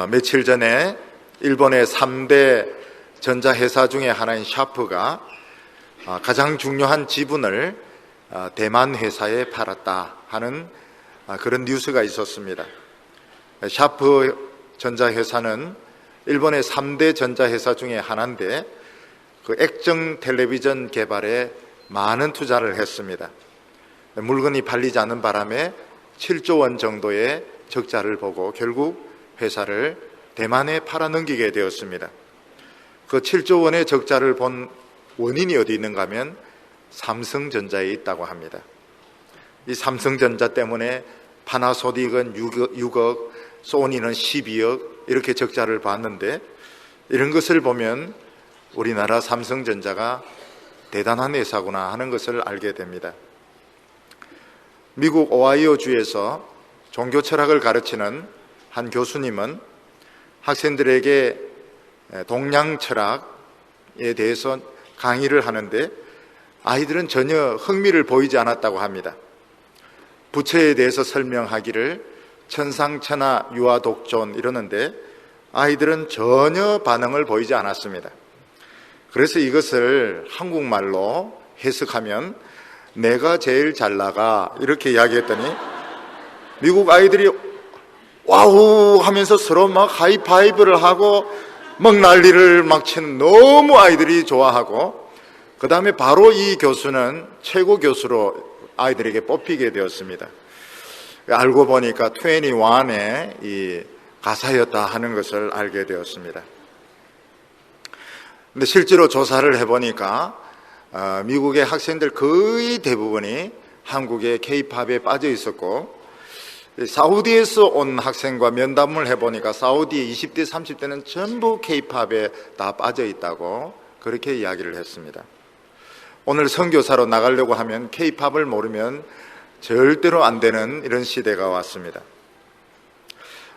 며칠 전에 일본의 3대 전자회사 중에 하나인 샤프가 가장 중요한 지분을 대만 회사에 팔았다 하는 그런 뉴스가 있었습니다. 샤프 전자회사는 일본의 3대 전자회사 중에 하나인데 그 액정 텔레비전 개발에 많은 투자를 했습니다. 물건이 팔리지 않는 바람에 7조 원 정도의 적자를 보고 결국 회사를 대만에 팔아넘기게 되었습니다. 그 7조 원의 적자를 본 원인이 어디 있는가 하면 삼성전자에 있다고 합니다. 이 삼성전자 때문에 파나소닉은 6억, 소니는 12억 이렇게 적자를 봤는데, 이런 것을 보면 우리나라 삼성전자가 대단한 회사구나 하는 것을 알게 됩니다. 미국 오하이오주에서 종교 철학을 가르치는 한 교수님은 학생들에게 동양 철학에 대해서 강의를 하는데 아이들은 전혀 흥미를 보이지 않았다고 합니다. 부처에 대해서 설명하기를 천상천하 유아독존 이러는데 아이들은 전혀 반응을 보이지 않았습니다. 그래서 이것을 한국말로 해석하면 내가 제일 잘 나가 이렇게 이야기했더니 미국 아이들이 와우 하면서 서로 막 하이파이브를 하고 막 난리를 막 치는, 너무 아이들이 좋아하고, 그 다음에 바로 이 교수는 최고 교수로 아이들에게 뽑히게 되었습니다. 알고 보니까 21의 이 가사였다 하는 것을 알게 되었습니다. 근데 실제로 조사를 해보니까 미국의 학생들 거의 대부분이 한국의 K-팝에 빠져 있었고, 사우디에서 온 학생과 면담을 해보니까 사우디 20대 30대는 전부 K-팝에 다 빠져 있다고 그렇게 이야기를 했습니다. 오늘 선교사로 나가려고 하면 K-팝을 모르면 절대로 안 되는 이런 시대가 왔습니다.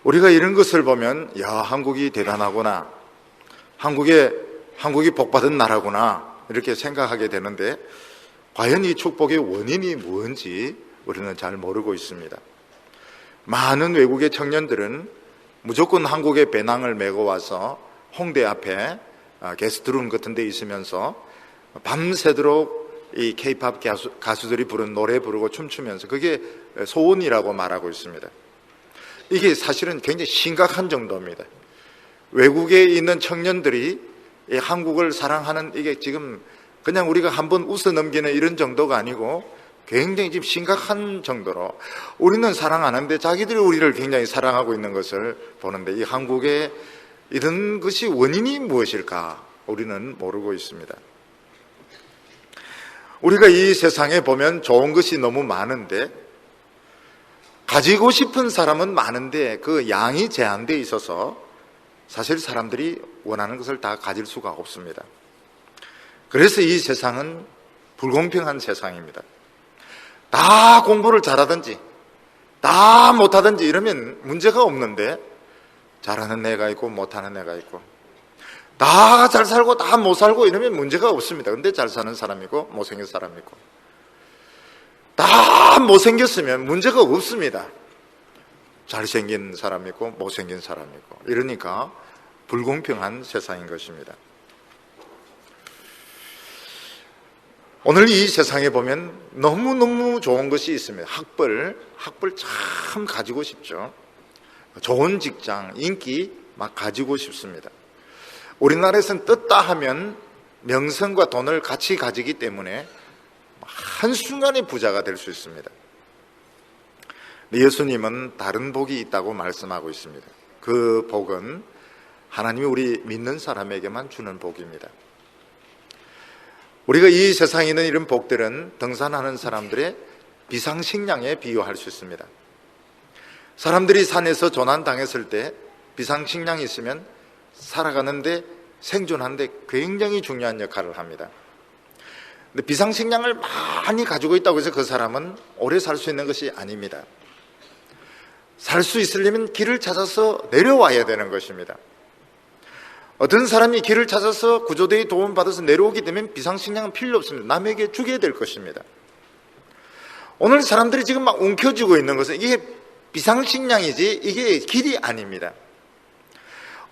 우리가 이런 것을 보면 야, 한국이 대단하구나, 한국이 복받은 나라구나 이렇게 생각하게 되는데, 과연 이 축복의 원인이 뭔지 우리는 잘 모르고 있습니다. 많은 외국의 청년들은 무조건 한국의 배낭을 메고 와서 홍대 앞에 게스트룸 같은 데 있으면서 밤새도록 이 K-팝 가수들이 부른 노래 부르고 춤추면서 그게 소원이라고 말하고 있습니다. 이게 사실은 굉장히 심각한 정도입니다. 외국에 있는 청년들이 이 한국을 사랑하는, 이게 지금 그냥 우리가 한번 웃어 넘기는 이런 정도가 아니고 굉장히 지금 심각한 정도로 우리는 사랑하는데 자기들이 우리를 굉장히 사랑하고 있는 것을 보는데, 이 한국의 이런 것이 원인이 무엇일까 우리는 모르고 있습니다. 우리가 이 세상에 보면 좋은 것이 너무 많은데, 가지고 싶은 사람은 많은데 그 양이 제한되어 있어서 사실 사람들이 원하는 것을 다 가질 수가 없습니다. 그래서 이 세상은 불공평한 세상입니다. 다 공부를 잘하든지 다 못하든지 이러면 문제가 없는데, 잘하는 애가 있고 못하는 애가 있고, 다 잘 살고 다 못 살고 이러면 문제가 없습니다. 근데 잘 사는 사람이고 못생긴 사람이 있고, 다 못생겼으면 문제가 없습니다. 잘생긴 사람이 있고 못생긴 사람이 있고, 이러니까 불공평한 세상인 것입니다. 오늘 이 세상에 보면 너무너무 좋은 것이 있습니다. 학벌 참 가지고 싶죠. 좋은 직장, 인기 막 가지고 싶습니다. 우리나라에서는 떴다 하면 명성과 돈을 같이 가지기 때문에 한순간에 부자가 될 수 있습니다. 예수님은 다른 복이 있다고 말씀하고 있습니다. 그 복은 하나님이 우리 믿는 사람에게만 주는 복입니다. 우리가 이 세상에 있는 이런 복들은 등산하는 사람들의 비상식량에 비유할 수 있습니다. 사람들이 산에서 조난당했을 때 비상식량이 있으면 살아가는데, 생존하는데 굉장히 중요한 역할을 합니다. 근데 비상식량을 많이 가지고 있다고 해서 그 사람은 오래 살 수 있는 것이 아닙니다. 살 수 있으려면 길을 찾아서 내려와야 되는 것입니다. 어떤 사람이 길을 찾아서 구조대의 도움을 받아서 내려오게 되면 비상식량은 필요 없습니다. 남에게 주게 될 것입니다. 오늘 사람들이 지금 막 움켜쥐고 있는 것은 이게 비상식량이지 이게 길이 아닙니다.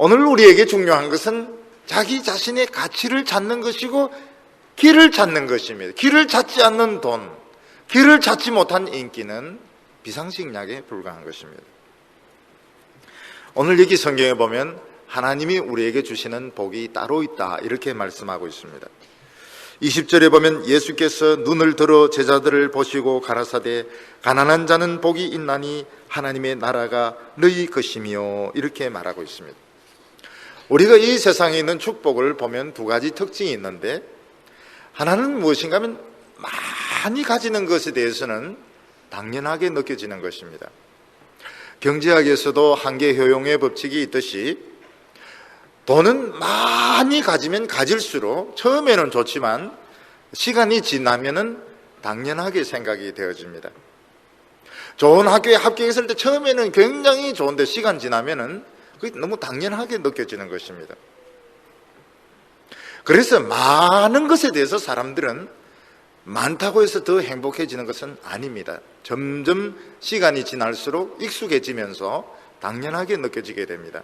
오늘 우리에게 중요한 것은 자기 자신의 가치를 찾는 것이고 길을 찾는 것입니다. 길을 찾지 않는 돈, 길을 찾지 못한 인기는 비상식약에 불과한 것입니다. 오늘 여기 성경에 보면 하나님이 우리에게 주시는 복이 따로 있다 이렇게 말씀하고 있습니다. 20절에 보면 예수께서 눈을 들어 제자들을 보시고 가라사대 가난한 자는 복이 있나니 하나님의 나라가 너희 것이며 이렇게 말하고 있습니다. 우리가 이 세상에 있는 축복을 보면 두 가지 특징이 있는데, 하나는 무엇인가 하면 많이 가지는 것에 대해서는 당연하게 느껴지는 것입니다. 경제학에서도 한계 효용의 법칙이 있듯이 돈은 많이 가지면 가질수록 처음에는 좋지만 시간이 지나면은 당연하게 생각이 되어집니다. 좋은 학교에 합격했을 때 처음에는 굉장히 좋은데 시간 지나면은 그게 너무 당연하게 느껴지는 것입니다. 그래서 많은 것에 대해서 사람들은 많다고 해서 더 행복해지는 것은 아닙니다. 점점 시간이 지날수록 익숙해지면서 당연하게 느껴지게 됩니다.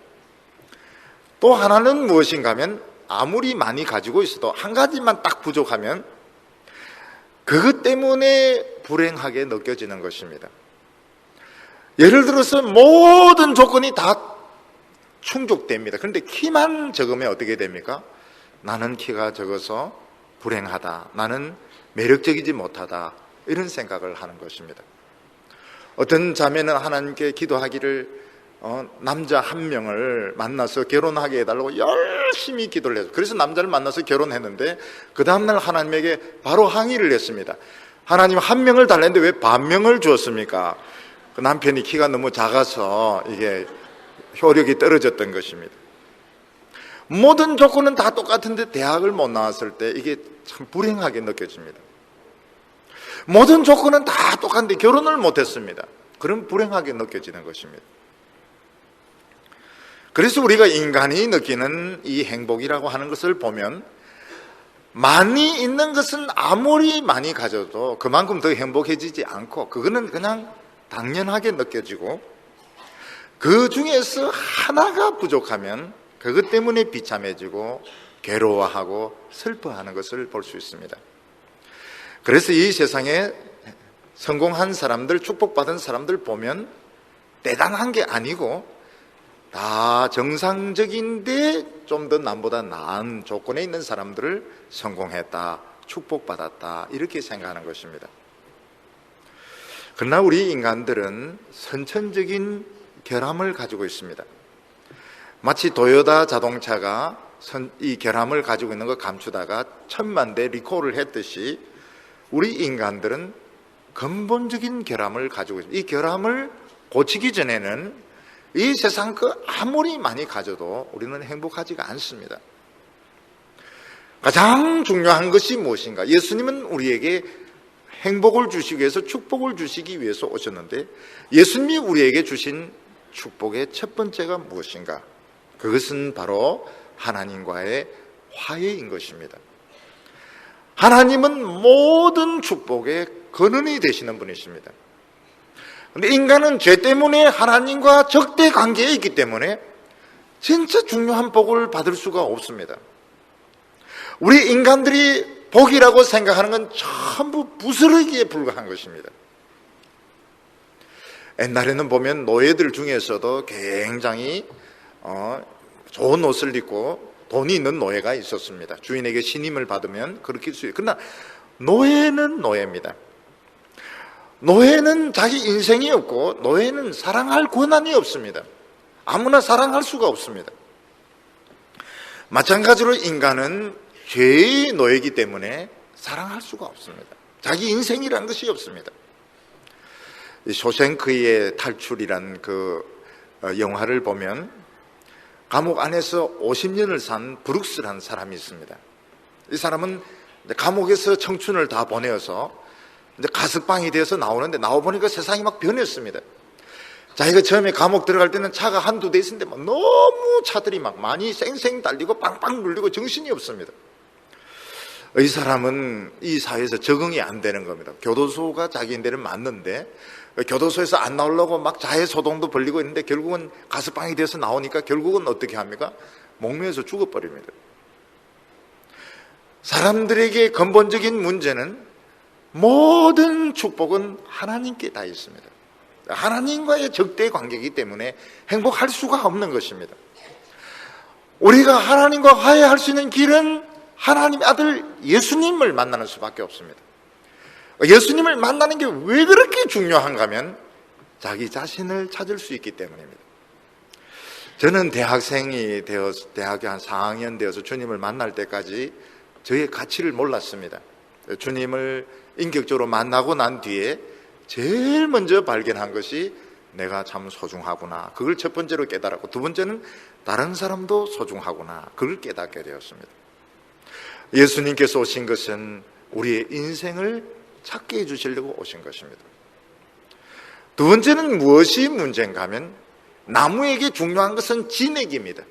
또 하나는 무엇인가 하면 아무리 많이 가지고 있어도 한 가지만 딱 부족하면 그것 때문에 불행하게 느껴지는 것입니다. 예를 들어서 모든 조건이 다 충족됩니다. 그런데 키만 적으면 어떻게 됩니까? 나는 키가 적어서 불행하다, 나는 매력적이지 못하다, 이런 생각을 하는 것입니다. 어떤 자매는 하나님께 기도하기를 남자 한 명을 만나서 결혼하게 해달라고 열심히 기도를 했어요. 그래서 남자를 만나서 결혼했는데 그 다음날 하나님에게 바로 항의를 했습니다. 하나님 한 명을 달랬는데 왜 반명을 주었습니까? 그 남편이 키가 너무 작아서 이게 효력이 떨어졌던 것입니다. 모든 조건은 다 똑같은데 대학을 못 나왔을 때 이게 참 불행하게 느껴집니다. 모든 조건은 다 똑같은데 결혼을 못했습니다. 그럼 불행하게 느껴지는 것입니다. 그래서 우리가 인간이 느끼는 이 행복이라고 하는 것을 보면 많이 있는 것은 아무리 많이 가져도 그만큼 더 행복해지지 않고 그거는 그냥 당연하게 느껴지고, 그 중에서 하나가 부족하면 그것 때문에 비참해지고 괴로워하고 슬퍼하는 것을 볼 수 있습니다. 그래서 이 세상에 성공한 사람들, 축복받은 사람들 보면 대단한 게 아니고 다 정상적인데 좀 더 남보다 나은 조건에 있는 사람들을 성공했다, 축복받았다, 이렇게 생각하는 것입니다. 그러나 우리 인간들은 선천적인 결함을 가지고 있습니다. 마치 도요타 자동차가 이 결함을 가지고 있는 걸 감추다가 1000만 대 리콜을 했듯이 우리 인간들은 근본적인 결함을 가지고 있습니다. 이 결함을 고치기 전에는 이 세상 그 아무리 많이 가져도 우리는 행복하지가 않습니다. 가장 중요한 것이 무엇인가? 예수님은 우리에게 행복을 주시기 위해서, 축복을 주시기 위해서 오셨는데, 예수님이 우리에게 주신 축복의 첫 번째가 무엇인가? 그것은 바로 하나님과의 화해인 것입니다. 하나님은 모든 축복의 근원이 되시는 분이십니다. 그런데 인간은 죄 때문에 하나님과 적대 관계에 있기 때문에 진짜 중요한 복을 받을 수가 없습니다. 우리 인간들이 복이라고 생각하는 건 전부 부스러기에 불과한 것입니다. 옛날에는 보면 노예들 중에서도 굉장히 좋은 옷을 입고 돈이 있는 노예가 있었습니다. 주인에게 신임을 받으면 그렇게 수요. 그러나 노예는 노예입니다. 노예는 자기 인생이 없고 노예는 사랑할 권한이 없습니다. 아무나 사랑할 수가 없습니다. 마찬가지로 인간은 죄의 노예이기 때문에 사랑할 수가 없습니다. 자기 인생이라는 것이 없습니다. 쇼생크의 탈출이란 그 영화를 보면 감옥 안에서 50년을 산 브룩스라는 사람이 있습니다. 이 사람은 감옥에서 청춘을 다 보내어서 이제 가석방이 돼서 나오는데 나와보니까 세상이 막 변했습니다. 자기가 처음에 감옥 들어갈 때는 차가 한두 대 있었는데 막 너무 차들이 막 많이 쌩쌩 달리고 빵빵 눌리고 정신이 없습니다. 이 사람은 이 사회에서 적응이 안 되는 겁니다. 교도소가 자기인데는 맞는데 교도소에서 안 나오려고 막 자해소동도 벌리고 있는데 결국은 가스방이 돼서 나오니까 결국은 어떻게 합니까? 목매에서 죽어버립니다. 사람들에게 근본적인 문제는 모든 축복은 하나님께 다 있습니다. 하나님과의 적대 관계이기 때문에 행복할 수가 없는 것입니다. 우리가 하나님과 화해할 수 있는 길은 하나님의 아들 예수님을 만나는 수밖에 없습니다. 예수님을 만나는 게 왜 그렇게 중요한가 하면 자기 자신을 찾을 수 있기 때문입니다. 저는 대학생이 되어서 대학에 한 4학년 되어서 주님을 만날 때까지 저의 가치를 몰랐습니다. 주님을 인격적으로 만나고 난 뒤에 제일 먼저 발견한 것이 내가 참 소중하구나. 그걸 첫 번째로 깨달았고, 두 번째는 다른 사람도 소중하구나. 그걸 깨닫게 되었습니다. 예수님께서 오신 것은 우리의 인생을 찾게 해주시려고 오신 것입니다. 두 번째는 무엇이 문제인가 하면 나무에게 중요한 것은 진액입니다.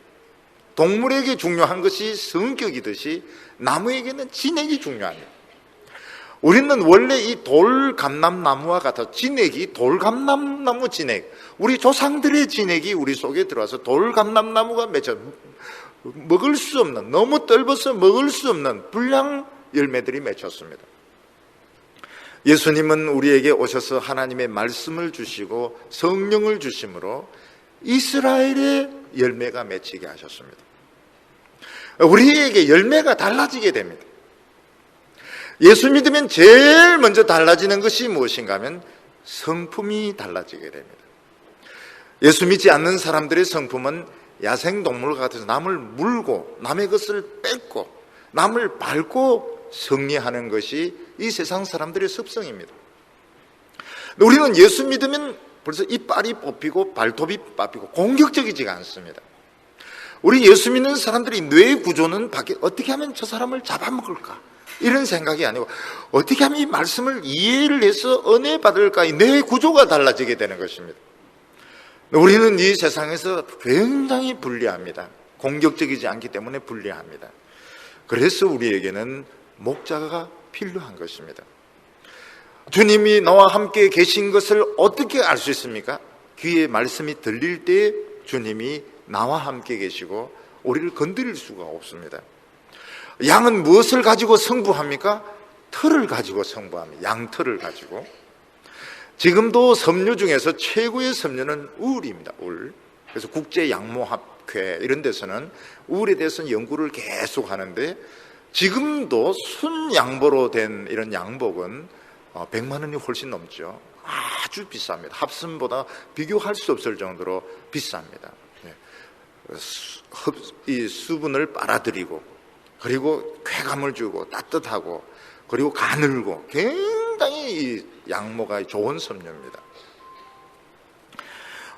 동물에게 중요한 것이 성격이듯이 나무에게는 진액이 중요합니다. 우리는 원래 이 돌감람나무와 같아 진액이 돌감람나무 진액, 우리 조상들의 진액이 우리 속에 들어와서 돌감람나무가 맺혀 먹을 수 없는, 너무 떫어서 먹을 수 없는 불량 열매들이 맺혔습니다. 예수님은 우리에게 오셔서 하나님의 말씀을 주시고 성령을 주심으로 이스라엘의 열매가 맺히게 하셨습니다. 우리에게 열매가 달라지게 됩니다. 예수 믿으면 제일 먼저 달라지는 것이 무엇인가 하면 성품이 달라지게 됩니다. 예수 믿지 않는 사람들의 성품은 야생동물 같아서 남을 물고 남의 것을 뺏고 남을 밟고 승리하는 것이 이 세상 사람들의 습성입니다. 우리는 예수 믿으면 벌써 이빨이 뽑히고 발톱이 뽑히고 공격적이지가 않습니다. 우리 예수 믿는 사람들이 뇌 구조는 어떻게 하면 저 사람을 잡아먹을까? 이런 생각이 아니고 어떻게 하면 이 말씀을 이해를 해서 은혜 받을까? 이 뇌 구조가 달라지게 되는 것입니다. 우리는 이 세상에서 굉장히 불리합니다. 공격적이지 않기 때문에 불리합니다. 그래서 우리에게는 목자가 필요한 것입니다. 주님이 나와 함께 계신 것을 어떻게 알 수 있습니까? 귀에 말씀이 들릴 때 주님이 나와 함께 계시고 우리를 건드릴 수가 없습니다. 양은 무엇을 가지고 승부합니까? 털을 가지고 승부합니다. 양털을 가지고. 지금도 섬유 중에서 최고의 섬유는 우울입니다. 우울. 그래서 국제양모학회 이런 데서는 우울에 대해서는 연구를 계속 하는데 지금도 순양보로 된 이런 양복은 100만 원이 훨씬 넘죠. 아주 비쌉니다. 합선보다 비교할 수 없을 정도로 비쌉니다. 이 수분을 빨아들이고 그리고 쾌감을 주고 따뜻하고 그리고 가늘고 굉장히 이 양모가 좋은 섬유입니다.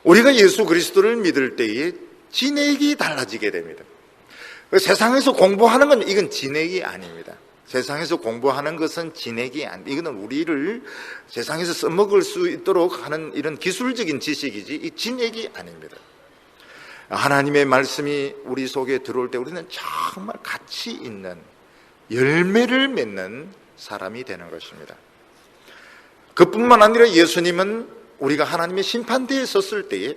우리가 예수 그리스도를 믿을 때에 진액이 달라지게 됩니다. 세상에서 공부하는 건 이건 진액이 아닙니다. 세상에서 공부하는 것은 진액이 아닙니다. 이거는 우리를 세상에서 써먹을 수 있도록 하는 이런 기술적인 지식이지 이 진액이 아닙니다. 하나님의 말씀이 우리 속에 들어올 때 우리는 정말 가치 있는 열매를 맺는 사람이 되는 것입니다. 그뿐만 아니라 예수님은 우리가 하나님의 심판대에 섰을 때에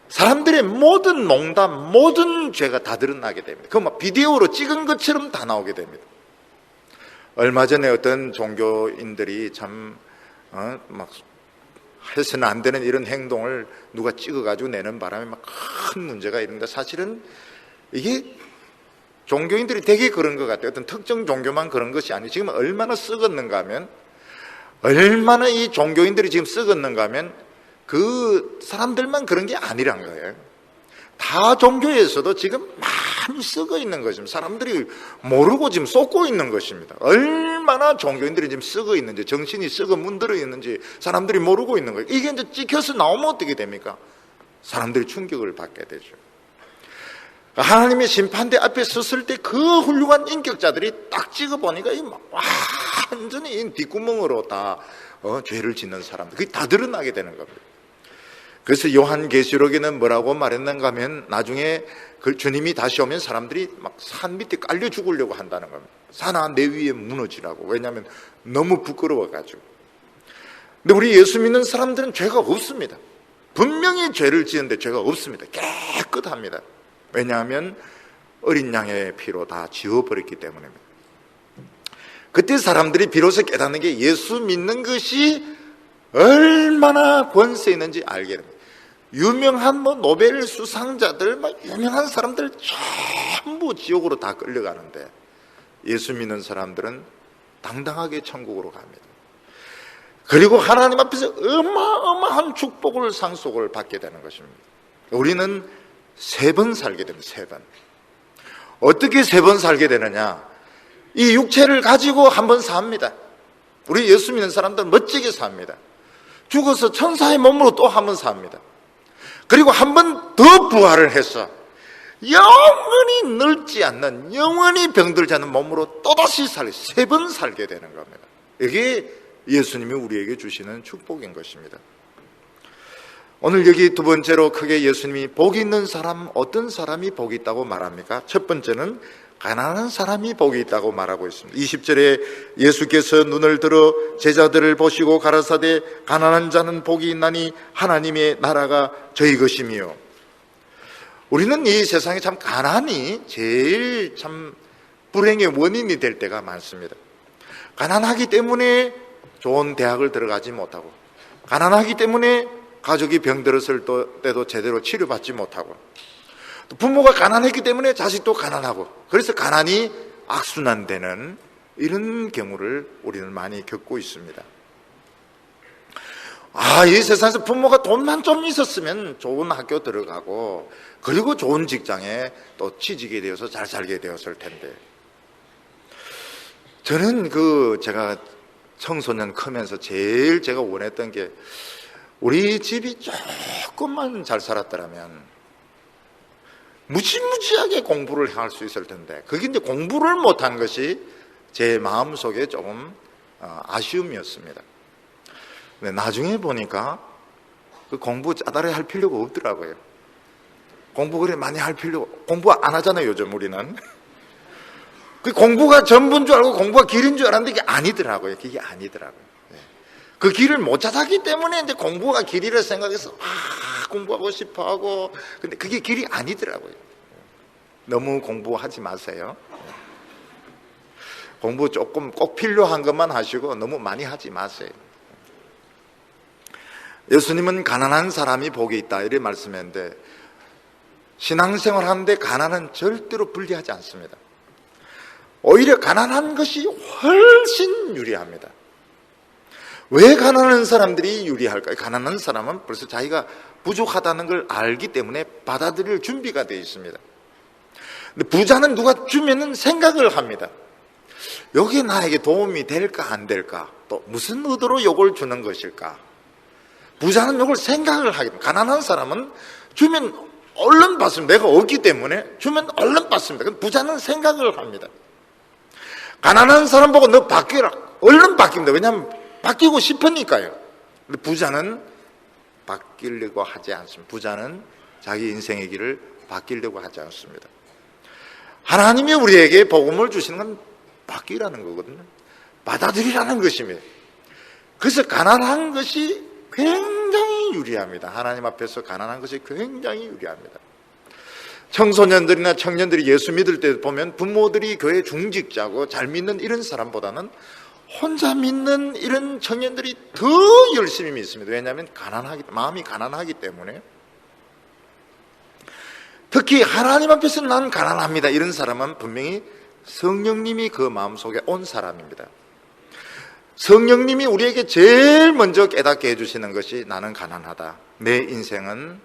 사람들의 모든 농담, 모든 죄가 다 드러나게 됩니다. 그거 막 비디오로 찍은 것처럼 다 나오게 됩니다. 얼마 전에 어떤 종교인들이 참 막 해서는 안 되는 이런 행동을 누가 찍어가지고 내는 바람에 막 큰 문제가 있는데 사실은 이게 종교인들이 되게 그런 것 같아요. 어떤 특정 종교만 그런 것이 아니고 지금 얼마나 썩었는가 하면 얼마나 이 종교인들이 지금 썩었는가 하면 그 사람들만 그런 게 아니란 거예요. 다 종교에서도 지금 많이 썩어 있는 것입니다. 사람들이 모르고 지금 쏟고 있는 것입니다. 얼마나 종교인들이 지금 썩어 있는지, 정신이 썩어 문드러 있는지 사람들이 모르고 있는 거예요. 이게 이제 찍혀서 나오면 어떻게 됩니까? 사람들이 충격을 받게 되죠. 하나님의 심판대 앞에 섰을 때 그 훌륭한 인격자들이 딱 찍어보니까 완전히 뒷구멍으로 다 죄를 짓는 사람들, 그게 다 드러나게 되는 겁니다. 그래서 요한계시록에는 뭐라고 말했는가 하면 나중에 그 주님이 다시 오면 사람들이 막 산 밑에 깔려 죽으려고 한다는 겁니다. 산아 내 위에 무너지라고. 왜냐하면 너무 부끄러워가지고. 근데 우리 예수 믿는 사람들은 죄가 없습니다. 분명히 죄를 지은데 죄가 없습니다. 깨끗합니다. 왜냐하면 어린 양의 피로 다 지워버렸기 때문입니다. 그때 사람들이 비로소 깨닫는 게 예수 믿는 것이 얼마나 권세 있는지 알게 됩니다. 유명한 노벨 수상자들, 유명한 사람들 전부 지옥으로 다 끌려가는데 예수 믿는 사람들은 당당하게 천국으로 갑니다. 그리고 하나님 앞에서 어마어마한 축복을 상속을 받게 되는 것입니다. 우리는 3번 살게 됩니다. 3번. 어떻게 3번 살게 되느냐? 이 육체를 가지고 한 번 삽니다. 우리 예수 믿는 사람들은 멋지게 삽니다. 죽어서 천사의 몸으로 또 한 번 삽니다. 그리고 한 번 더 부활을 해서 영원히 늙지 않는, 영원히 병들지 않는 몸으로 또다시 3번 살게 되는 겁니다. 이게 예수님이 우리에게 주시는 축복인 것입니다. 오늘 여기 두 번째로 크게 예수님이 복이 있는 사람, 어떤 사람이 복이 있다고 말합니까? 첫 번째는 가난한 사람이 복이 있다고 말하고 있습니다. 20절에 예수께서 눈을 들어 제자들을 보시고 가라사대 가난한 자는 복이 있나니 하나님의 나라가 저희 것이며. 우리는 이 세상에 참 가난이 제일 참 불행의 원인이 될 때가 많습니다. 가난하기 때문에 좋은 대학을 들어가지 못하고, 가난하기 때문에 가족이 병들었을 때도 제대로 치료받지 못하고, 또 부모가 가난했기 때문에 자식도 가난하고, 그래서 가난이 악순환되는 이런 경우를 우리는 많이 겪고 있습니다. 이 세상에서 부모가 돈만 좀 있었으면 좋은 학교 들어가고, 그리고 좋은 직장에 또 취직이 되어서 잘 살게 되었을 텐데. 저는 제가 청소년 크면서 제일 제가 원했던 게, 우리 집이 조금만 잘 살았더라면 무지무지하게 공부를 할 수 있을 텐데, 그게 이제 공부를 못한 것이 제 마음속에 조금 아쉬움이었습니다. 근데 나중에 보니까 그 공부 짜다리 할 필요가 없더라고요. 공부 그래 많이 할 필요, 공부 안 하잖아요 요즘 우리는. 그 공부가 전부인 줄 알고 공부가 길인 줄 알았는데 이게 아니더라고요. 그게 아니더라고요. 그 길을 못 찾았기 때문에 이제 공부가 길이라 생각해서 공부하고 싶어 하고, 근데 그게 길이 아니더라고요. 너무 공부하지 마세요. 공부 조금 꼭 필요한 것만 하시고 너무 많이 하지 마세요. 예수님은 가난한 사람이 복이 있다 이렇게 말씀했는데, 신앙생활 하는데 가난은 절대로 불리하지 않습니다. 오히려 가난한 것이 훨씬 유리합니다. 왜 가난한 사람들이 유리할까요? 가난한 사람은 벌써 자기가 부족하다는 걸 알기 때문에 받아들일 준비가 되어 있습니다. 근데 부자는 누가 주면은 생각을 합니다. 여기 나에게 도움이 될까 안 될까? 또 무슨 의도로 이걸 주는 것일까? 부자는 이걸 생각을 하게 됩니다. 가난한 사람은 주면 얼른 받습니다. 내가 없기 때문에 주면 얼른 받습니다. 부자는 생각을 합니다. 가난한 사람 보고 너 바뀌라, 얼른 바뀝니다. 왜냐하면 바뀌고 싶으니까요. 근데 부자는 바뀌려고 하지 않습니다. 부자는 자기 인생의 길을 바뀌려고 하지 않습니다. 하나님이 우리에게 복음을 주시는 건 바뀌라는 거거든요. 받아들이라는 것입니다. 그래서 가난한 것이 굉장히 유리합니다. 하나님 앞에서 가난한 것이 굉장히 유리합니다. 청소년들이나 청년들이 예수 믿을 때 보면 부모들이 교회 중직자고 잘 믿는 이런 사람보다는 혼자 믿는 이런 청년들이 더 열심히 믿습니다. 왜냐하면 마음이 가난하기 때문에. 특히 하나님 앞에서 나는 가난합니다 이런 사람은 분명히 성령님이 그 마음속에 온 사람입니다. 성령님이 우리에게 제일 먼저 깨닫게 해주시는 것이 나는 가난하다, 내 인생은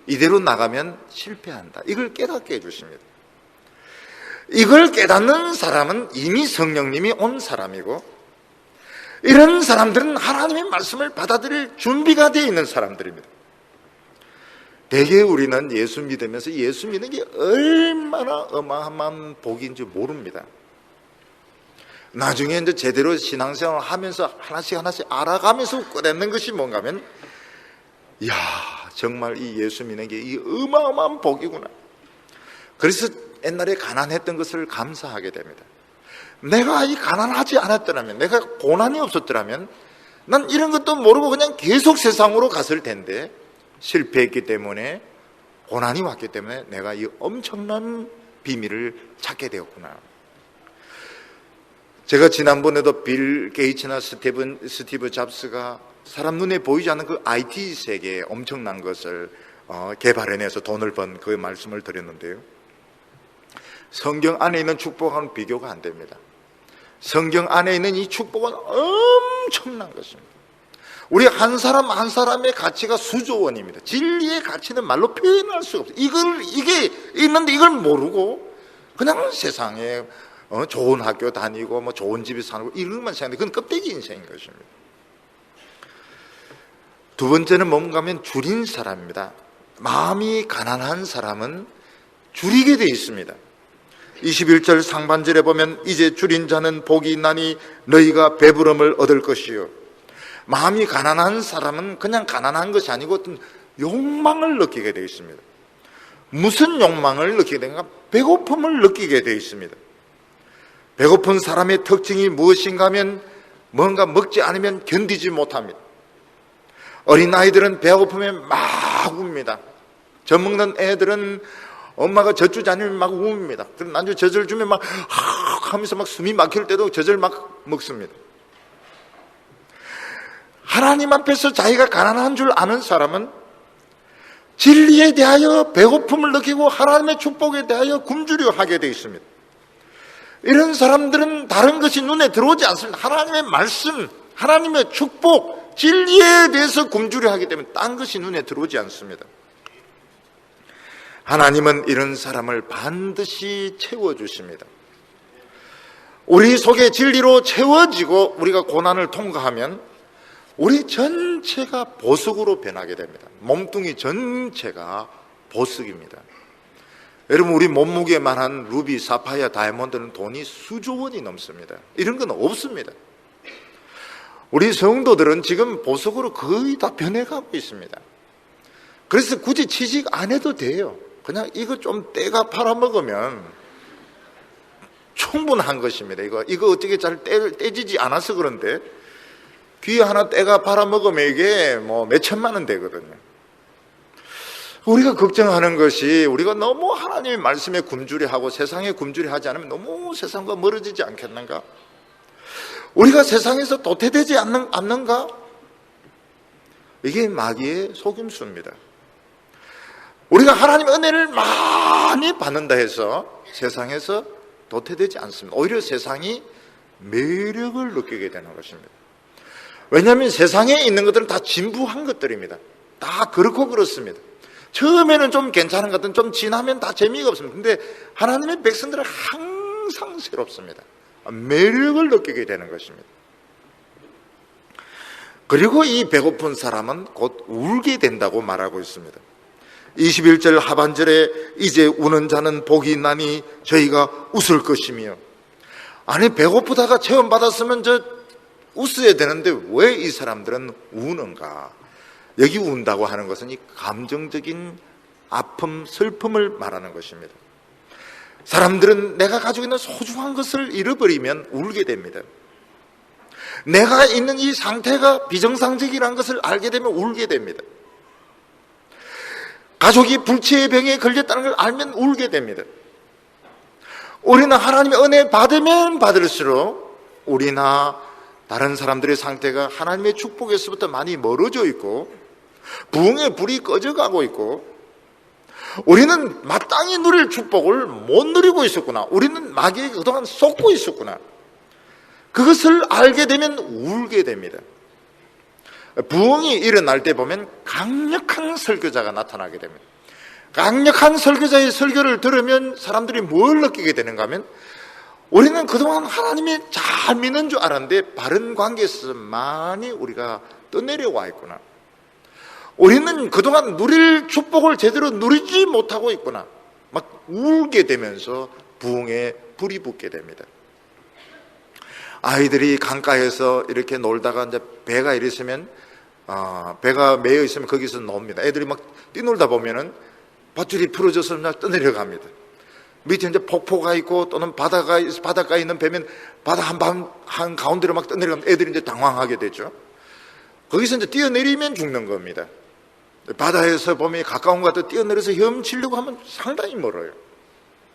이대로 나가면 실패한다, 이걸 깨닫게 해주십니다. 이걸 깨닫는 사람은 이미 성령님이 온 사람이고, 이런 사람들은 하나님의 말씀을 받아들일 준비가 되어 있는 사람들입니다. 대개 우리는 예수 믿으면서 예수 믿는 게 얼마나 어마어마한 복인지 모릅니다. 나중에 이제 제대로 신앙생활을 하면서 하나씩 알아가면서 꺼내는 것이 뭔가 하면, 이야, 정말 이 예수 믿는 게 이 어마어마한 복이구나. 그래서 옛날에 가난했던 것을 감사하게 됩니다. 내가 이 가난하지 않았더라면, 내가 고난이 없었더라면 난 이런 것도 모르고 그냥 계속 세상으로 갔을 텐데 실패했기 때문에, 고난이 왔기 때문에 내가 이 엄청난 비밀을 찾게 되었구나. 제가 지난번에도 빌 게이츠나 스티브 잡스가 사람 눈에 보이지 않는 그 IT 세계에 엄청난 것을 개발해내서 돈을 번 그 말씀을 드렸는데요. 성경 안에 있는 축복과는 비교가 안 됩니다. 성경 안에 있는 이 축복은 엄청난 것입니다. 우리 한 사람 한 사람의 가치가 수조 원입니다. 진리의 가치는 말로 표현할 수가 없어요. 이게 있는데 이걸 모르고 그냥 세상에 좋은 학교 다니고 뭐 좋은 집에 사는 이런 것만 생각하는데 그건 껍데기 인생인 것입니다. 두 번째는 뭔가 하면 줄인 사람입니다. 마음이 가난한 사람은 줄이게 되어 있습니다. 21절 상반절에 보면 이제 줄인 자는 복이 있나니 너희가 배부름을 얻을 것이요. 마음이 가난한 사람은 그냥 가난한 것이 아니고 어떤 욕망을 느끼게 되어 있습니다. 무슨 욕망을 느끼게 되는가? 배고픔을 느끼게 되어 있습니다. 배고픈 사람의 특징이 무엇인가 하면 뭔가 먹지 않으면 견디지 못합니다. 어린아이들은 배고프면 막 웁니다. 젖 먹는 애들은 엄마가 젖 주지 않으면 막 웁니다. 그럼 나중에 젖을 주면 막 하면서 막 숨이 막힐 때도 젖을 막 먹습니다. 하나님 앞에서 자기가 가난한 줄 아는 사람은 진리에 대하여 배고픔을 느끼고 하나님의 축복에 대하여 굶주려 하게 되어 있습니다. 이런 사람들은 다른 것이 눈에 들어오지 않습니다. 하나님의 말씀, 하나님의 축복, 진리에 대해서 굶주려 하기 때문에 딴 것이 눈에 들어오지 않습니다. 하나님은 이런 사람을 반드시 채워주십니다. 우리 속에 진리로 채워지고 우리가 고난을 통과하면 우리 전체가 보석으로 변하게 됩니다. 몸뚱이 전체가 보석입니다. 여러분, 우리 몸무게만 한 루비, 사파이어, 다이아몬드는 돈이 수조 원이 넘습니다. 이런 건 없습니다. 우리 성도들은 지금 보석으로 거의 다 변해가고 있습니다. 그래서 굳이 취직 안 해도 돼요. 그냥 이거 좀 떼가 팔아먹으면 충분한 것입니다. 이거 어떻게 잘 떼지지 않아서 그런데 귀 하나 떼가 팔아먹으면 이게 뭐 몇천만 원 되거든요. 우리가 걱정하는 것이 우리가 너무 하나님의 말씀에 굶주려하고 세상에 굶주려하지 않으면 너무 세상과 멀어지지 않겠는가? 우리가 세상에서 도태되지 않는가? 이게 마귀의 속임수입니다. 우리가 하나님의 은혜를 많이 받는다 해서 세상에서 도태되지 않습니다. 오히려 세상이 매력을 느끼게 되는 것입니다. 왜냐하면 세상에 있는 것들은 다 진부한 것들입니다. 다 그렇고 그렇습니다. 처음에는 좀 괜찮은 것들은 좀 지나면 다 재미가 없습니다. 근데 하나님의 백성들은 항상 새롭습니다. 매력을 느끼게 되는 것입니다. 그리고 이 배고픈 사람은 곧 울게 된다고 말하고 있습니다. 21절 하반절에 이제 우는 자는 복이 있나니 저희가 웃을 것이며, 아니 배고프다가 체험받았으면 웃어야 되는데 왜 이 사람들은 우는가? 여기 운다고 하는 것은 이 감정적인 아픔, 슬픔을 말하는 것입니다. 사람들은 내가 가지고 있는 소중한 것을 잃어버리면 울게 됩니다. 내가 있는 이 상태가 비정상적이라는 것을 알게 되면 울게 됩니다. 가족이 불치의 병에 걸렸다는 걸 알면 울게 됩니다. 우리는 하나님의 은혜 받으면 받을수록 우리나 다른 사람들의 상태가 하나님의 축복에서부터 많이 멀어져 있고 부흥의 불이 꺼져가고 있고, 우리는 마땅히 누릴 축복을 못 누리고 있었구나, 우리는 마귀에게 그동안 속고 있었구나, 그것을 알게 되면 울게 됩니다. 부흥이 일어날 때 보면 강력한 설교자가 나타나게 됩니다. 강력한 설교자의 설교를 들으면 사람들이 뭘 느끼게 되는가 하면, 우리는 그동안 하나님이 잘 믿는 줄 알았는데 바른 관계에서 많이 우리가 떠내려와 있구나, 우리는 그동안 누릴 축복을 제대로 누리지 못하고 있구나, 막 울게 되면서 부흥에 불이 붙게 됩니다. 아이들이 강가에서 이렇게 놀다가 이제 배가 이랬으면 배가 매여 있으면 거기서 놉니다. 애들이 막 뛰놀다 보면은 밧줄이 풀어져서 그냥 떠내려갑니다. 밑에 이제 폭포가 있고 또는 바닷가에 있는 배면 바다 한 가운데로 막 떠내려가면 애들이 이제 당황하게 되죠. 거기서 이제 뛰어내리면 죽는 겁니다. 바다에서 보면 가까운 곳에 뛰어내려서 헤엄치려고 하면 상당히 멀어요.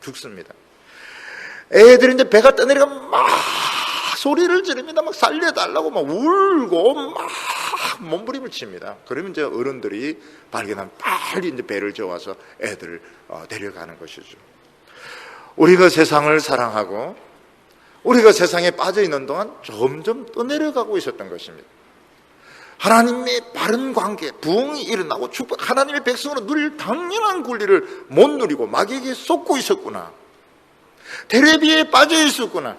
죽습니다. 애들이 이제 배가 떠내려가면 막 소리를 지릅니다. 막 살려달라고 막 울고 막 몸부림을 칩니다. 그러면 이제 어른들이 발견하면 빨리 이제 배를 저어와서 애들을 데려가는 것이죠. 우리가 세상을 사랑하고 우리가 세상에 빠져 있는 동안 점점 떠내려가고 있었던 것입니다. 하나님의 바른 관계, 부흥이 일어나고 축복, 하나님의 백성으로 누릴 당연한 권리를 못 누리고 마귀에게 속고 있었구나. 테레비에 빠져 있었구나.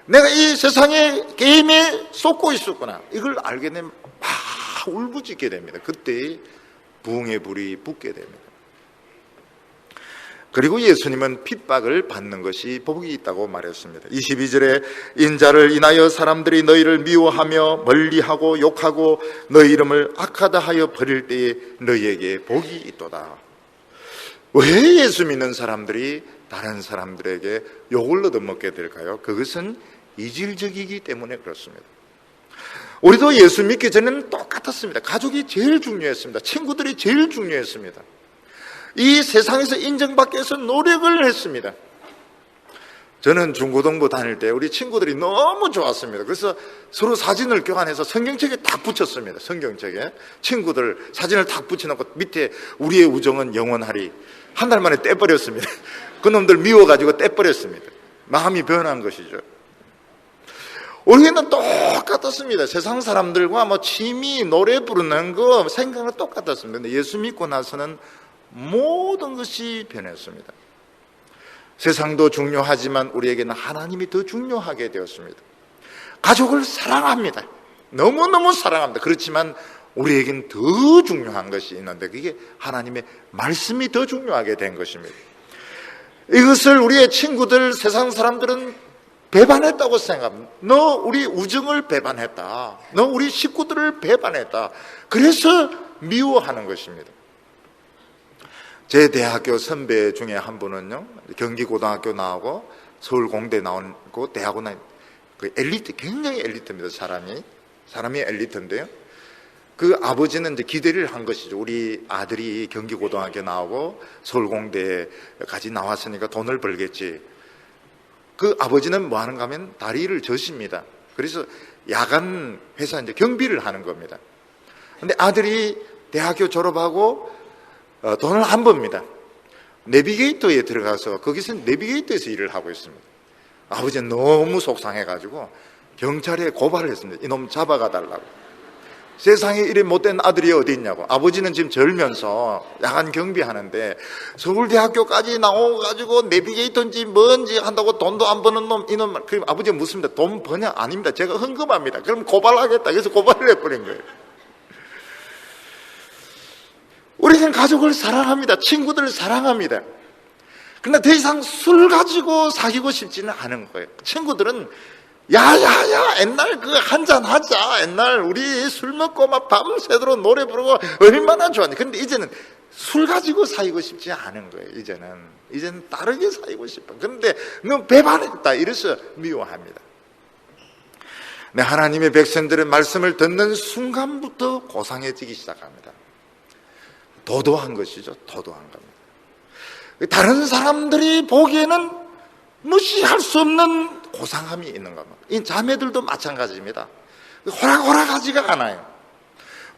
내가 이 세상의 게임에 속고 있었구나. 이걸 알게 되면 막 울부짖게 됩니다. 그때 부흥의 불이 붙게 됩니다. 그리고 예수님은 핍박을 받는 것이 복이 있다고 말했습니다. 22절에 인자를 인하여 사람들이 너희를 미워하며 멀리하고 욕하고 너희 이름을 악하다 하여 버릴 때에 너희에게 복이 있도다. 왜 예수 믿는 사람들이 다른 사람들에게 욕을 얻어먹게 될까요? 그것은 이질적이기 때문에 그렇습니다. 우리도 예수 믿기 전에는 똑같았습니다. 가족이 제일 중요했습니다. 친구들이 제일 중요했습니다. 이 세상에서 인정받기 위해서 노력을 했습니다. 저는 중고등부 다닐 때 우리 친구들이 너무 좋았습니다. 그래서 서로 사진을 교환해서 성경책에 딱 붙였습니다. 성경책에 친구들 사진을 딱 붙여놓고 밑에 우리의 우정은 영원하리. 한 달 만에 떼버렸습니다. 그놈들 미워가지고 떼버렸습니다. 마음이 변한 것이죠. 우리는 똑같았습니다. 세상 사람들과 뭐 취미, 노래 부르는 거 생각은 똑같았습니다. 근데 예수 믿고 나서는 모든 것이 변했습니다. 세상도 중요하지만 우리에게는 하나님이 더 중요하게 되었습니다. 가족을 사랑합니다. 너무너무 사랑합니다. 그렇지만 우리에겐 더 중요한 것이 있는데 그게 하나님의 말씀이 더 중요하게 된 것입니다. 이것을 우리의 친구들, 세상 사람들은 배반했다고 생각합니다. 너 우리 우정을 배반했다. 너 우리 식구들을 배반했다. 그래서 미워하는 것입니다. 제 대학교 선배 중에 한 분은요, 경기고등학교 나오고 서울공대 나오고 대학원 그 엘리트, 굉장히 엘리트입니다. 사람이 엘리트인데요. 그 아버지는 이제 기대를 한 것이죠. 우리 아들이 경기고등학교 나오고 서울공대까지 나왔으니까 돈을 벌겠지. 그 아버지는 뭐 하는가 하면 다리를 젖습니다. 그래서 야간 회사 이제 경비를 하는 겁니다. 근데 아들이 대학교 졸업하고 돈을 안 법니다. 내비게이터에 들어가서 거기서 내비게이터에서 일을 하고 있습니다. 아버지는 너무 속상해가지고 경찰에 고발을 했습니다. 이놈 잡아가 달라고. 세상에 이래 못된 아들이 어디 있냐고. 아버지는 지금 절면서 야간 경비하는데 서울대학교까지 나와가지고 내비게이터인지 뭔지 한다고 돈도 안 버는 놈, 이놈. 그럼 아버지가 묻습니다. 돈 버냐? 아닙니다. 제가 헌금합니다. 그럼 고발하겠다. 그래서 고발을 해버린 거예요. 우리는 가족을 사랑합니다. 친구들을 사랑합니다. 그러나 더 이상 술 가지고 사귀고 싶지는 않은 거예요. 친구들은 야야야 옛날 그 한잔 하자. 옛날 우리 술 먹고 막 밤새도록 노래 부르고 얼마나 좋았니. 그런데 이제는 술 가지고 사귀고 싶지 않은 거예요. 이제는 다르게 사귀고 싶어. 그런데 너 배반했다 이래서 미워합니다. 네, 하나님의 백성들의 말씀을 듣는 순간부터 고상해지기 시작합니다. 도도한 것이죠. 도도한 겁니다. 다른 사람들이 보기에는 무시할 수 없는 고상함이 있는 겁니다. 이 자매들도 마찬가지입니다. 호락호락하지가 않아요.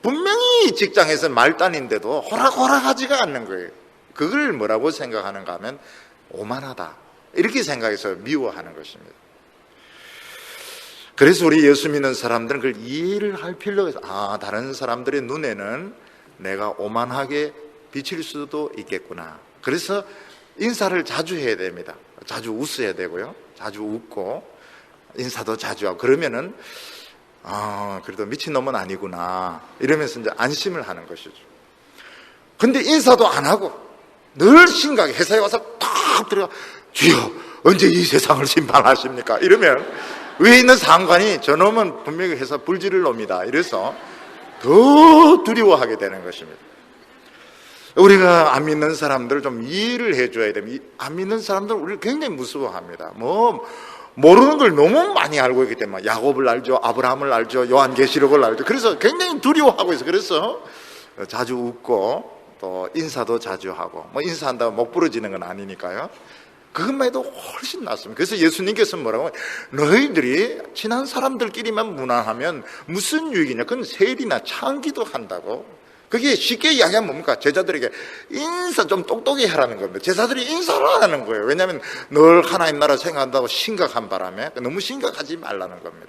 분명히 직장에서 말단인데도 호락호락하지가 않는 거예요. 그걸 뭐라고 생각하는가 하면 오만하다 이렇게 생각해서 미워하는 것입니다. 그래서 우리 예수 믿는 사람들은 그걸 이해를 할 필요가 있어요. 다른 사람들의 눈에는 내가 오만하게 비칠 수도 있겠구나. 그래서 인사를 자주 해야 됩니다. 자주 웃어야 되고요. 자주 웃고 인사도 자주 하고 그러면은 그래도 미친놈은 아니구나 이러면서 이제 안심을 하는 것이죠. 근데 인사도 안 하고 늘 심각하게 회사에 와서 탁 들어가 주여 언제 이 세상을 심판하십니까? 이러면 위에 있는 상관이 저놈은 분명히 회사 불지를 놈이다 이래서 더 두려워하게 되는 것입니다. 우리가 안 믿는 사람들을 좀 이해를 해줘야 됩니다. 안 믿는 사람들은 우리를 굉장히 무서워합니다. 모르는 걸 너무 많이 알고 있기 때문에 야곱을 알죠, 아브라함을 알죠, 요한계시록을 알죠. 그래서 굉장히 두려워하고 있어요. 그래서 자주 웃고 또 인사도 자주 하고, 뭐 인사한다고 목 부러지는 건 아니니까요. 그것만 해도 훨씬 낫습니다. 그래서 예수님께서 뭐라고, 너희들이 친한 사람들끼리만 무난하면 무슨 유익이냐, 그건 세리나 창기도 한다고. 그게 쉽게 이야기하면 뭡니까? 제자들에게 인사 좀 똑똑히 하라는 겁니다. 제자들이 인사를 하는 거예요. 왜냐하면 늘 하나님 나라 생각한다고 심각한 바람에 너무 심각하지 말라는 겁니다.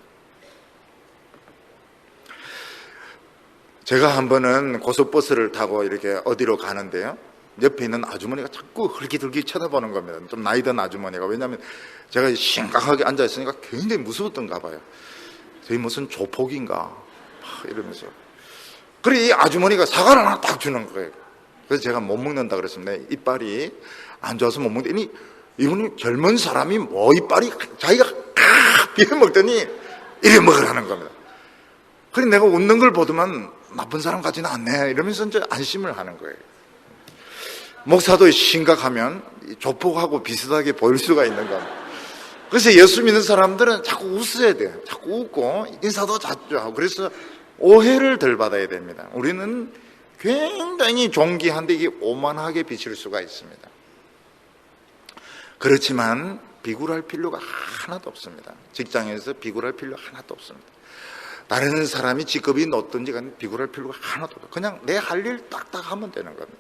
제가 한 번은 고속버스를 타고 이렇게 어디로 가는데요, 옆에 있는 아주머니가 자꾸 흘기들기 쳐다보는 겁니다. 좀 나이 든 아주머니가. 왜냐하면 제가 심각하게 앉아있으니까 굉장히 무서웠던가 봐요. 저희 무슨 조폭인가 이러면서. 그래 이 아주머니가 사과를 하나 딱 주는 거예요. 그래서 제가 못 먹는다 그랬습니다. 이빨이 안 좋아서 못 먹는데, 이분이 젊은 사람이 뭐 이빨이 자기가 비벼 먹더니 이래 먹으라는 겁니다. 그래 내가 웃는 걸 보더만 나쁜 사람 같지는 않네 이러면서 이제 안심을 하는 거예요. 목사도 심각하면 조폭하고 비슷하게 보일 수가 있는 겁니다. 그래서 예수 믿는 사람들은 자꾸 웃어야 돼요. 자꾸 웃고 인사도 자주 하고. 그래서 오해를 덜 받아야 됩니다. 우리는 굉장히 존귀한데 이게 오만하게 비칠 수가 있습니다. 그렇지만 비굴할 필요가 하나도 없습니다. 직장에서 비굴할 필요 하나도 없습니다. 다른 사람이 직급이 높든지 간에 비굴할 필요가 하나도 없어요. 그냥 내 할 일 딱딱 하면 되는 겁니다.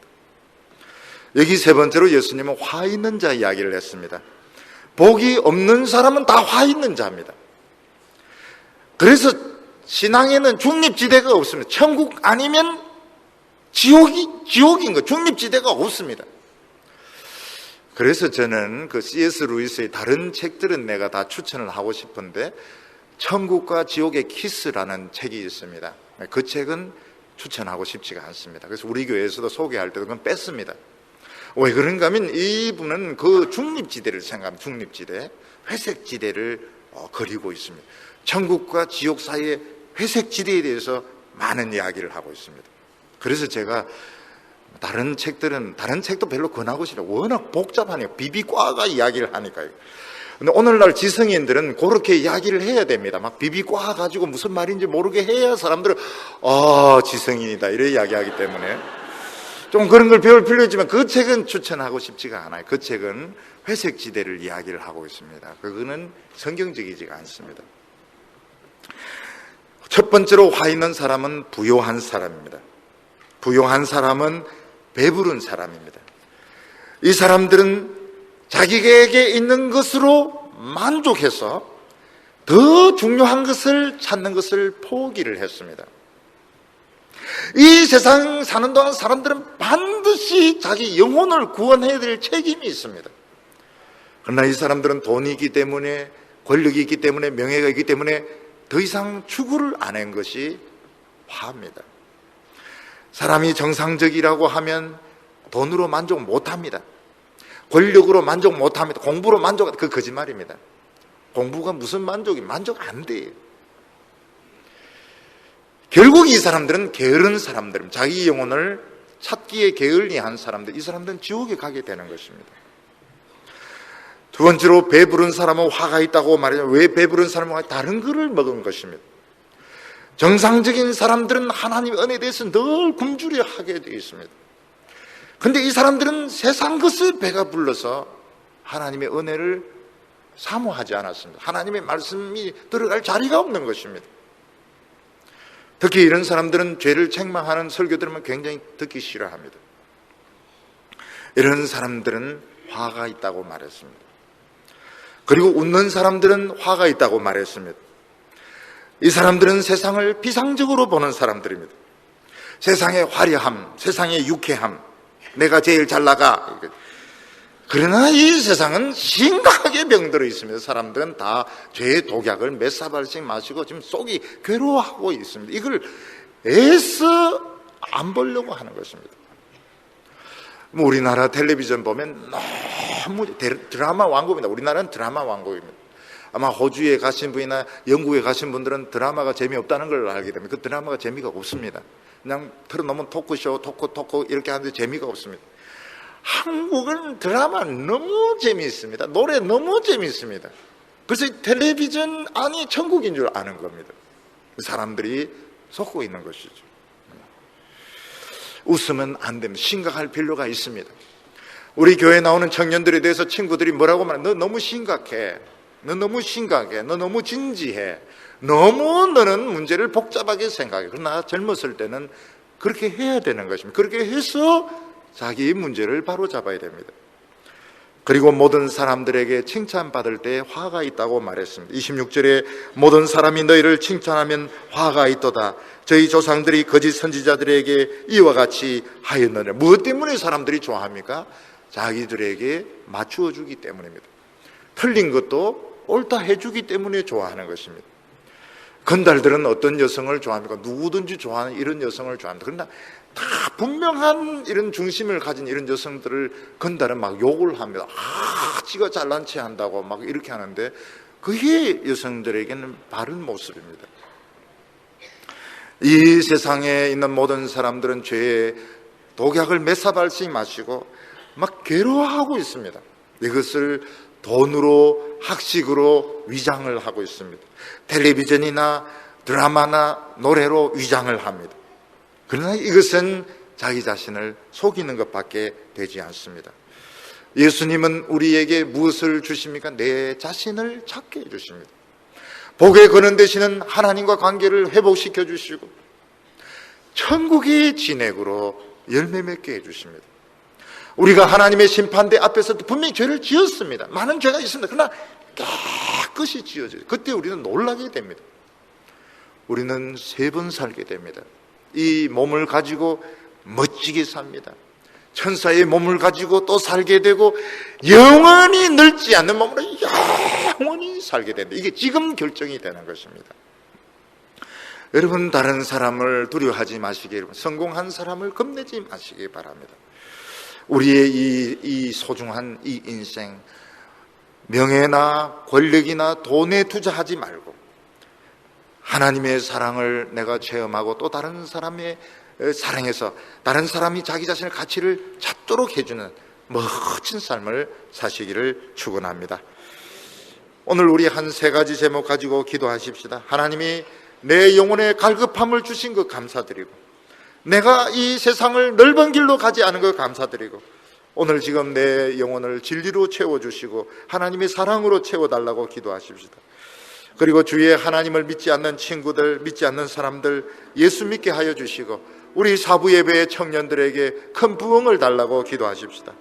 여기 세 번째로 예수님은 화 있는 자 이야기를 했습니다. 복이 없는 사람은 다 화 있는 자입니다. 그래서 신앙에는 중립지대가 없습니다. 천국 아니면 지옥인 거, 중립지대가 없습니다. 그래서 저는 그 C.S. 루이스의 다른 책들은 내가 다 추천을 하고 싶은데, 천국과 지옥의 키스라는 책이 있습니다. 그 책은 추천하고 싶지가 않습니다. 그래서 우리 교회에서도 소개할 때도 그건 뺐습니다. 왜 그런가 하면 이분은 그 중립지대를 생각합니다. 중립지대, 회색지대를 그리고 있습니다. 천국과 지옥 사이의 회색지대에 대해서 많은 이야기를 하고 있습니다. 그래서 제가 다른 책도 별로 권하고 싶어요. 워낙 복잡하니까, 비비과가 이야기를 하니까요. 근데 오늘날 지성인들은 그렇게 이야기를 해야 됩니다. 막 비비과 가지고 무슨 말인지 모르게 해야 사람들은 지성인이다 이렇게 이야기하기 때문에 좀 그런 걸 배울 필요 있지만, 그 책은 추천하고 싶지가 않아요. 그 책은 회색지대를 이야기를 하고 있습니다. 그거는 성경적이지가 않습니다. 첫 번째로 화 있는 사람은 부요한 사람입니다. 부요한 사람은 배부른 사람입니다. 이 사람들은 자기에게 있는 것으로 만족해서 더 중요한 것을 찾는 것을 포기를 했습니다. 이 세상 사는 동안 사람들은 반드시 자기 영혼을 구원해야 될 책임이 있습니다. 그러나 이 사람들은 돈이 있기 때문에, 권력이 있기 때문에, 명예가 있기 때문에 더 이상 추구를 안 한 것이 화입니다. 사람이 정상적이라고 하면 돈으로 만족 못합니다. 권력으로 만족 못합니다. 공부로 만족, 그 거짓말입니다. 공부가 무슨 만족이, 만족 안 돼요. 결국 이 사람들은 게으른 사람들, 자기 영혼을 찾기에 게을리한 사람들, 이 사람들은 지옥에 가게 되는 것입니다. 두 번째로 배부른 사람은 화가 있다고 말해요. 왜 배부른 사람은 화가? 다른 것을 먹은 것입니다. 정상적인 사람들은 하나님의 은혜에 대해서 늘 굶주려 하게 되어 있습니다. 그런데 이 사람들은 세상 것을 배가 불러서 하나님의 은혜를 사모하지 않았습니다. 하나님의 말씀이 들어갈 자리가 없는 것입니다. 특히 이런 사람들은 죄를 책망하는 설교 들으면 굉장히 듣기 싫어합니다. 이런 사람들은 화가 있다고 말했습니다. 그리고 웃는 사람들은 화가 있다고 말했습니다. 이 사람들은 세상을 비상적으로 보는 사람들입니다. 세상의 화려함, 세상의 유쾌함, 내가 제일 잘 나가. 그러나 이 세상은 심각하게 병들어 있습니다. 사람들은 다 죄의 독약을 몇 사발씩 마시고 지금 속이 괴로워하고 있습니다. 이걸 애써 안 보려고 하는 것입니다. 우리나라 텔레비전 보면 너무 드라마 왕국입니다. 우리나라는 드라마 왕국입니다. 아마 호주에 가신 분이나 영국에 가신 분들은 드라마가 재미없다는 걸 알게 됩니다. 그 드라마가 재미가 없습니다. 그냥 틀어놓으면 토크쇼, 토크 이렇게 하는데 재미가 없습니다. 한국은 드라마 너무 재미있습니다. 노래 너무 재미있습니다. 그래서 텔레비전 안이 천국인 줄 아는 겁니다. 사람들이 속고 있는 것이죠. 웃으면 안 됩니다. 심각할 필요가 있습니다. 우리 교회에 나오는 청년들에 대해서 친구들이 뭐라고 말해? 너 너무 심각해. 너 너무 심각해. 너 너무 진지해. 너무 너는 문제를 복잡하게 생각해. 그러나 젊었을 때는 그렇게 해야 되는 것입니다. 그렇게 해서 자기 문제를 바로잡아야 됩니다. 그리고 모든 사람들에게 칭찬받을 때 화가 있다고 말했습니다. 26절에 모든 사람이 너희를 칭찬하면 화가 있도다. 저희 조상들이 거짓 선지자들에게 이와 같이 하였느냐. 무엇 때문에 사람들이 좋아합니까? 자기들에게 맞추어 주기 때문입니다. 틀린 것도 옳다 해주기 때문에 좋아하는 것입니다. 건달들은 어떤 여성을 좋아합니까? 누구든지 좋아하는 이런 여성을 좋아합니다. 그러나 다 분명한 이런 중심을 가진 이런 여성들을 건달은 막 욕을 합니다. 지가 잘난 체 한다고 막 이렇게 하는데 그게 여성들에게는 바른 모습입니다. 이 세상에 있는 모든 사람들은 죄의 독약을 몇 사발씩 마시고 막 괴로워하고 있습니다. 이것을 돈으로, 학식으로 위장을 하고 있습니다. 텔레비전이나 드라마나 노래로 위장을 합니다. 그러나 이것은 자기 자신을 속이는 것밖에 되지 않습니다. 예수님은 우리에게 무엇을 주십니까? 내 자신을 찾게 해주십니다. 복에 거는 대신은 하나님과 관계를 회복시켜 주시고 천국의 진액으로 열매 맺게 해주십니다. 우리가 하나님의 심판대 앞에서 분명히 죄를 지었습니다. 많은 죄가 있습니다. 그러나 깨끗이 지어져요. 그때 우리는 놀라게 됩니다. 우리는 3번 살게 됩니다. 이 몸을 가지고 멋지게 삽니다. 천사의 몸을 가지고 또 살게 되고 영원히 늙지 않는 몸으로 영원히 살게 된다. 이게 지금 결정이 되는 것입니다. 여러분, 다른 사람을 두려워하지 마시기, 성공한 사람을 겁내지 마시기 바랍니다. 우리의 이 소중한 이 인생, 명예나 권력이나 돈에 투자하지 말고 하나님의 사랑을 내가 체험하고 또 다른 사람의 사랑해서 다른 사람이 자기 자신의 가치를 찾도록 해주는 멋진 삶을 사시기를 축원합니다. 오늘 우리 한 3가지 제목 가지고 기도하십시다. 하나님이 내 영혼에 갈급함을 주신 것 감사드리고, 내가 이 세상을 넓은 길로 가지 않은 것 감사드리고, 오늘 지금 내 영혼을 진리로 채워주시고 하나님의 사랑으로 채워달라고 기도하십시다. 그리고 주위에 하나님을 믿지 않는 친구들, 믿지 않는 사람들 예수 믿게 하여 주시고, 우리 사부예배의 청년들에게 큰 부흥을 달라고 기도하십시다.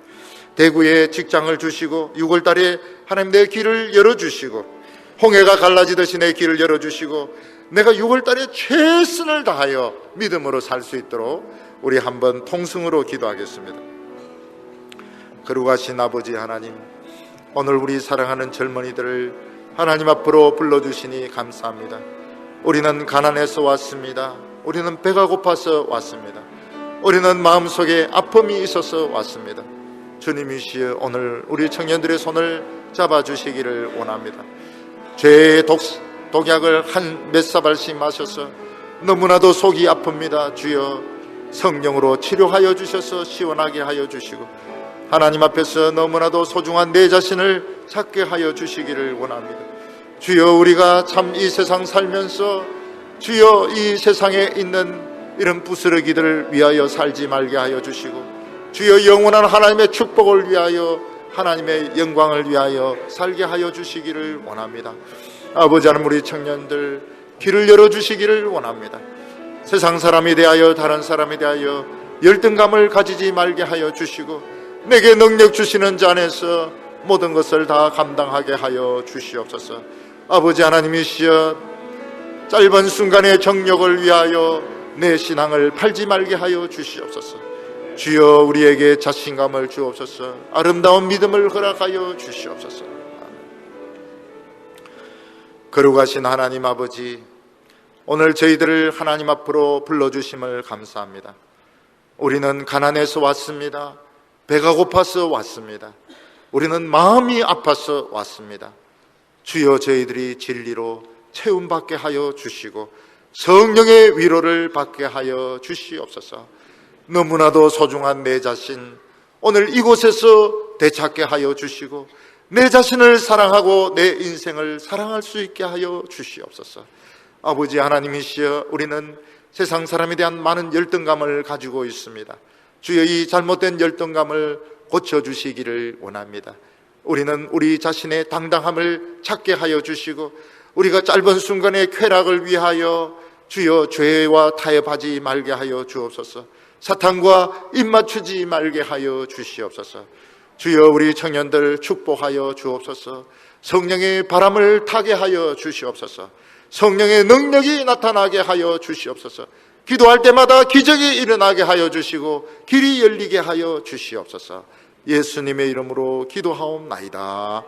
대구에 직장을 주시고 6월 달에 하나님 내 길을 열어주시고, 홍해가 갈라지듯이 내 길을 열어주시고, 내가 6월 달에 최선을 다하여 믿음으로 살 수 있도록 우리 한번 통성으로 기도하겠습니다. 거룩하신 아버지 하나님, 오늘 우리 사랑하는 젊은이들을 하나님 앞으로 불러주시니 감사합니다. 우리는 가난해서 왔습니다. 우리는 배가 고파서 왔습니다. 우리는 마음속에 아픔이 있어서 왔습니다. 주님이시여, 오늘 우리 청년들의 손을 잡아주시기를 원합니다. 죄의 독약을 한 몇 사발씩 마셔서 너무나도 속이 아픕니다. 주여, 성령으로 치료하여 주셔서 시원하게 하여 주시고 하나님 앞에서 너무나도 소중한 내 자신을 찾게 하여 주시기를 원합니다. 주여, 우리가 참 이 세상 살면서 주여 이 세상에 있는 이런 부스러기들을 위하여 살지 말게 하여 주시고, 주여 영원한 하나님의 축복을 위하여 하나님의 영광을 위하여 살게 하여 주시기를 원합니다. 아버지 하나님, 우리 청년들 길을 열어주시기를 원합니다. 세상 사람에 대하여 다른 사람에 대하여 열등감을 가지지 말게 하여 주시고, 내게 능력 주시는 자 안에서 모든 것을 다 감당하게 하여 주시옵소서. 아버지 하나님이시여, 짧은 순간의 정욕을 위하여 내 신앙을 팔지 말게 하여 주시옵소서. 주여, 우리에게 자신감을 주옵소서. 아름다운 믿음을 허락하여 주시옵소서. 거룩하신 하나님 아버지, 오늘 저희들을 하나님 앞으로 불러주심을 감사합니다. 우리는 가난해서 왔습니다. 배가 고파서 왔습니다. 우리는 마음이 아파서 왔습니다. 주여, 저희들이 진리로 채움받게 하여 주시고 성령의 위로를 받게 하여 주시옵소서. 너무나도 소중한 내 자신 오늘 이곳에서 되찾게 하여 주시고, 내 자신을 사랑하고 내 인생을 사랑할 수 있게 하여 주시옵소서. 아버지 하나님이시여, 우리는 세상 사람에 대한 많은 열등감을 가지고 있습니다. 주여, 이 잘못된 열등감을 고쳐주시기를 원합니다. 우리는 우리 자신의 당당함을 찾게 하여 주시고, 우리가 짧은 순간의 쾌락을 위하여 주여 죄와 타협하지 말게 하여 주옵소서. 사탄과 입맞추지 말게 하여 주시옵소서. 주여, 우리 청년들 축복하여 주옵소서. 성령의 바람을 타게 하여 주시옵소서. 성령의 능력이 나타나게 하여 주시옵소서. 기도할 때마다 기적이 일어나게 하여 주시고 길이 열리게 하여 주시옵소서. 예수님의 이름으로 기도하옵나이다.